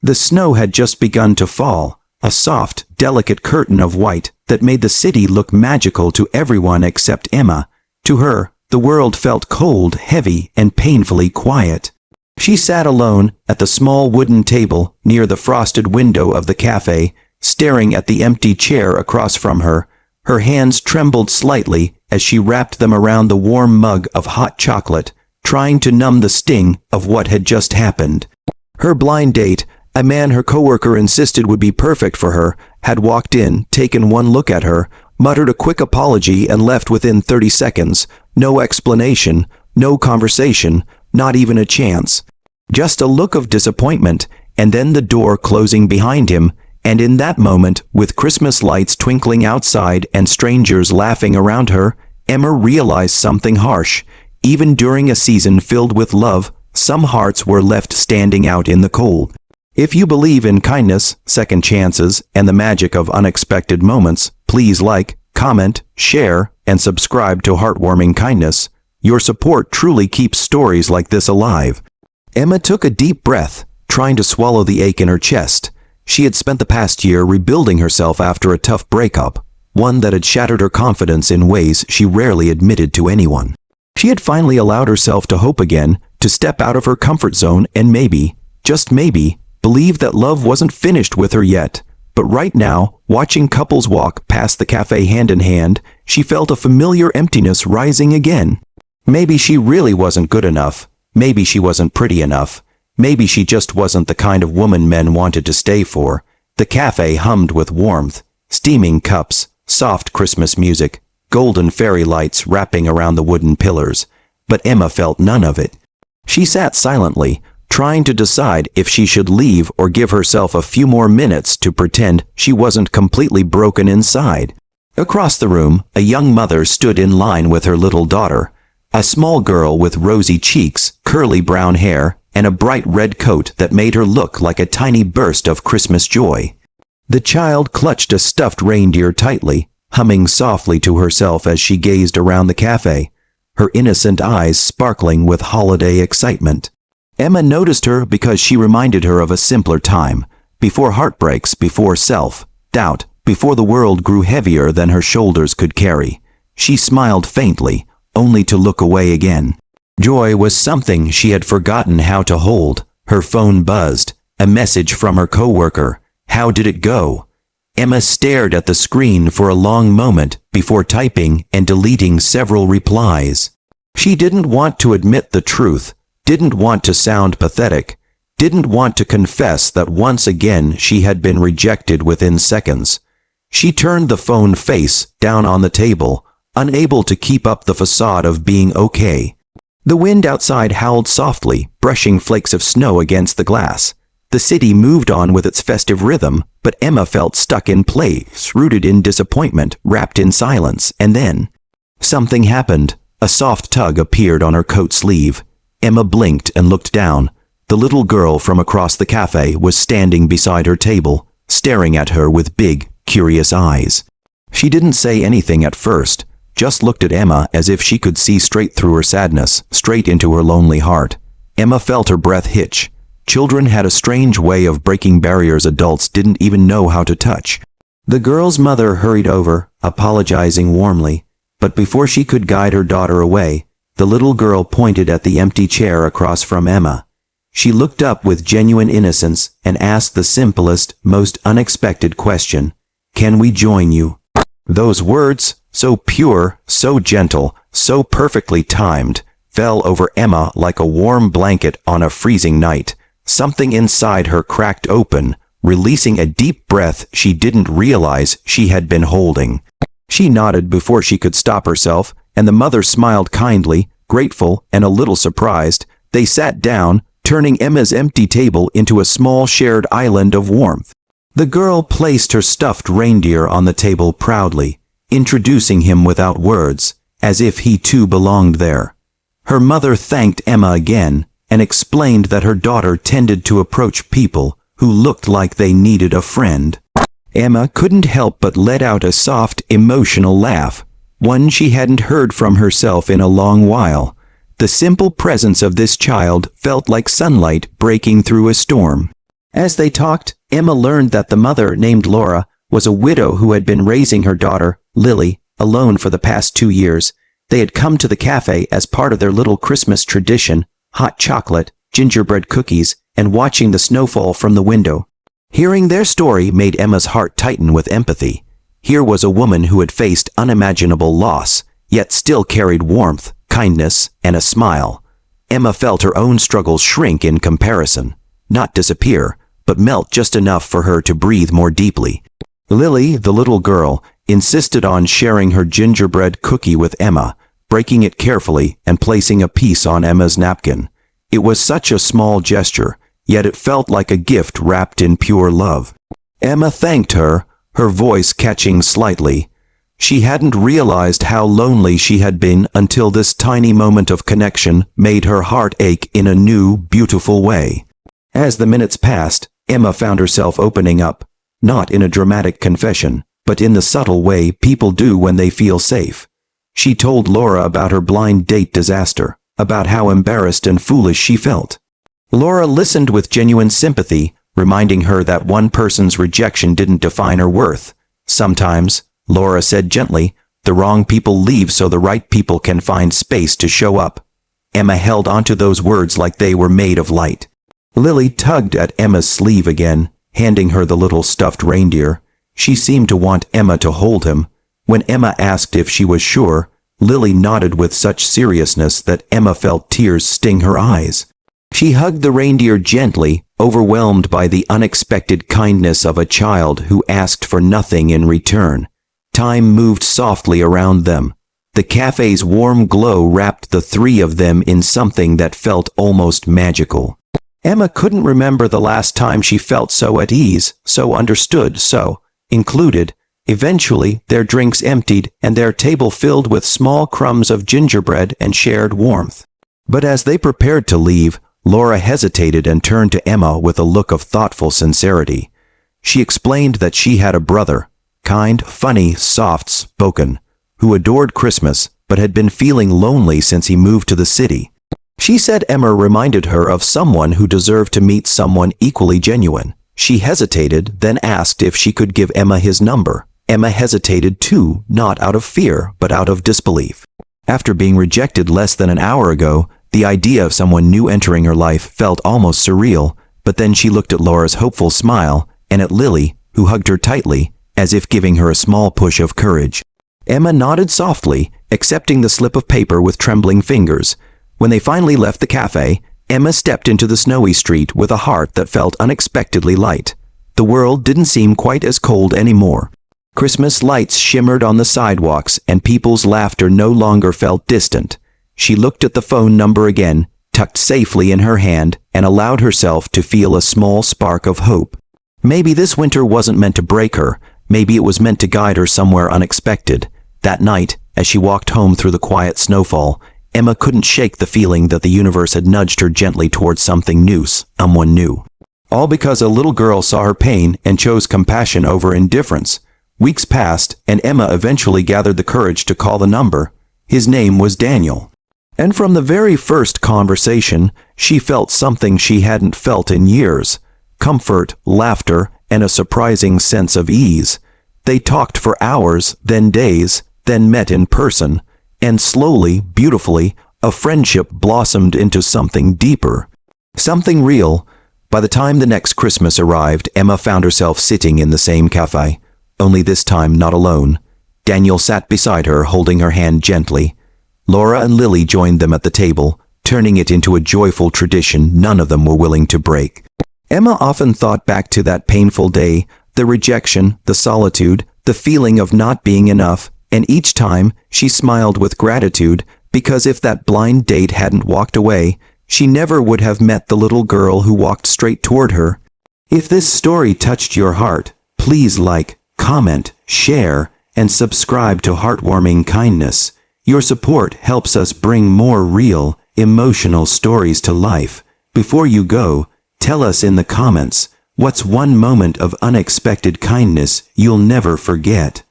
The snow had just begun to fall, a soft, delicate curtain of white that made the city look magical to everyone except Emma. To her, the world felt cold, heavy, and painfully quiet. She sat alone at the small wooden table near the frosted window of the café, staring at the empty chair across from her. Her hands trembled slightly as she wrapped them around the warm mug of hot chocolate, trying to numb the sting of what had just happened. Her blind date, a man her coworker insisted would be perfect for her, had walked in, taken one look at her, muttered a quick apology and left within 30 seconds. No explanation, no conversation, not even a chance. Just a look of disappointment, and then the door closing behind him, and in that moment, with Christmas lights twinkling outside and strangers laughing around her, Emma realized something harsh. Even during a season filled with love, some hearts were left standing out in the cold. If you believe in kindness, second chances, and the magic of unexpected moments, please like, comment, share, and subscribe to Heartwarming Kindness. Your support truly keeps stories like this alive. Emma took a deep breath, trying to swallow the ache in her chest. She had spent the past year rebuilding herself after a tough breakup, one that had shattered her confidence in ways she rarely admitted to anyone. She had finally allowed herself to hope again, to step out of her comfort zone and maybe, just maybe, believe that love wasn't finished with her yet. But right now, watching couples walk past the cafe hand in hand, she felt a familiar emptiness rising again. Maybe she really wasn't good enough. Maybe she wasn't pretty enough. Maybe she just wasn't the kind of woman men wanted to stay for. The cafe hummed with warmth, steaming cups, soft Christmas music, golden fairy lights wrapping around the wooden pillars. But Emma felt none of it. She sat silently, trying to decide if she should leave or give herself a few more minutes to pretend she wasn't completely broken inside. Across the room, a young mother stood in line with her little daughter. A small girl with rosy cheeks, curly brown hair, and a bright red coat that made her look like a tiny burst of Christmas joy. The child clutched a stuffed reindeer tightly, humming softly to herself as she gazed around the cafe, her innocent eyes sparkling with holiday excitement. Emma noticed her because she reminded her of a simpler time, before heartbreaks, before self-doubt, before the world grew heavier than her shoulders could carry. She smiled faintly, only to look away again. Joy was something she had forgotten how to hold. Her phone buzzed, a message from her coworker. How did it go? Emma stared at the screen for a long moment before typing and deleting several replies. She didn't want to admit the truth, didn't want to sound pathetic, didn't want to confess that once again she had been rejected within seconds. She turned the phone face down on the table, unable to keep up the facade of being okay. The wind outside howled softly, brushing flakes of snow against the glass. The city moved on with its festive rhythm, but Emma felt stuck in place, rooted in disappointment, wrapped in silence, and then something happened. A soft tug appeared on her coat sleeve. Emma blinked and looked down. The little girl from across the cafe was standing beside her table, staring at her with big, curious eyes. She didn't say anything at first, just looked at Emma as if she could see straight through her sadness, straight into her lonely heart. Emma felt her breath hitch. Children had a strange way of breaking barriers adults didn't even know how to touch. The girl's mother hurried over, apologizing warmly, but before she could guide her daughter away, the little girl pointed at the empty chair across from Emma. She looked up with genuine innocence and asked the simplest, most unexpected question. "Can we join you?" Those words, so pure, so gentle, so perfectly timed, fell over Emma like a warm blanket on a freezing night. Something inside her cracked open, releasing a deep breath she didn't realize she had been holding. She nodded before she could stop herself, and the mother smiled kindly, grateful, and a little surprised. They sat down, turning Emma's empty table into a small shared island of warmth. The girl placed her stuffed reindeer on the table proudly, introducing him without words, as if he too belonged there. Her mother thanked Emma again, and explained that her daughter tended to approach people who looked like they needed a friend. Emma couldn't help but let out a soft, emotional laugh, one she hadn't heard from herself in a long while. The simple presence of this child felt like sunlight breaking through a storm. As they talked, Emma learned that the mother, named Laura, was a widow who had been raising her daughter, Lily, alone for the past 2 years. They had come to the cafe as part of their little Christmas tradition: hot chocolate, gingerbread cookies, and watching the snowfall from the window. Hearing their story made Emma's heart tighten with empathy. Here was a woman who had faced unimaginable loss, yet still carried warmth, kindness, and a smile. Emma felt her own struggles shrink in comparison, not disappear, but melt just enough for her to breathe more deeply. Lily, the little girl, insisted on sharing her gingerbread cookie with Emma, breaking it carefully and placing a piece on Emma's napkin. It was such a small gesture, yet it felt like a gift wrapped in pure love. Emma thanked her, her voice catching slightly. She hadn't realized how lonely she had been until this tiny moment of connection made her heart ache in a new, beautiful way. As the minutes passed, Emma found herself opening up, not in a dramatic confession, but in the subtle way people do when they feel safe. She told Laura about her blind date disaster, about how embarrassed and foolish she felt. Laura listened with genuine sympathy, reminding her that one person's rejection didn't define her worth. Sometimes, Laura said gently, the wrong people leave so the right people can find space to show up. Emma held onto those words like they were made of light. Lily tugged at Emma's sleeve again, handing her the little stuffed reindeer. She seemed to want Emma to hold him. When Emma asked if she was sure, Lily nodded with such seriousness that Emma felt tears sting her eyes. She hugged the reindeer gently, overwhelmed by the unexpected kindness of a child who asked for nothing in return. Time moved softly around them. The cafe's warm glow wrapped the three of them in something that felt almost magical. Emma couldn't remember the last time she felt so at ease, so understood, so included. Eventually, their drinks emptied and their table filled with small crumbs of gingerbread and shared warmth. But as they prepared to leave, Laura hesitated and turned to Emma with a look of thoughtful sincerity. She explained that she had a brother, kind, funny, soft-spoken, who adored Christmas but had been feeling lonely since he moved to the city. She said Emma reminded her of someone who deserved to meet someone equally genuine. She hesitated, then asked if she could give Emma his number. Emma hesitated too, not out of fear, but out of disbelief. After being rejected less than an hour ago, the idea of someone new entering her life felt almost surreal, but then she looked at Laura's hopeful smile, and at Lily, who hugged her tightly, as if giving her a small push of courage. Emma nodded softly, accepting the slip of paper with trembling fingers. When they finally left the cafe, Emma stepped into the snowy street with a heart that felt unexpectedly light. The world didn't seem quite as cold anymore. Christmas lights shimmered on the sidewalks, and people's laughter no longer felt distant. She looked at the phone number again, tucked safely in her hand, and allowed herself to feel a small spark of hope. Maybe this winter wasn't meant to break her. Maybe it was meant to guide her somewhere unexpected. That night, as she walked home through the quiet snowfall, Emma couldn't shake the feeling that the universe had nudged her gently towards something new, someone new. All because a little girl saw her pain and chose compassion over indifference. Weeks passed, and Emma eventually gathered the courage to call the number. His name was Daniel. And from the very first conversation, she felt something she hadn't felt in years: comfort, laughter, and a surprising sense of ease. They talked for hours, then days, then met in person, and slowly, beautifully, a friendship blossomed into something deeper, something real. By the time the next Christmas arrived, Emma found herself sitting in the same cafe, only this time not alone. Daniel sat beside her, holding her hand gently. Laura and Lily joined them at the table, turning it into a joyful tradition none of them were willing to break. Emma often thought back to that painful day, the rejection, the solitude, the feeling of not being enough, and each time she smiled with gratitude, because if that blind date hadn't walked away, she never would have met the little girl who walked straight toward her. If this story touched your heart, please like, comment, share, and subscribe to Heartwarming Kindness. Your support helps us bring more real, emotional stories to life. Before you go, tell us in the comments, what's one moment of unexpected kindness you'll never forget?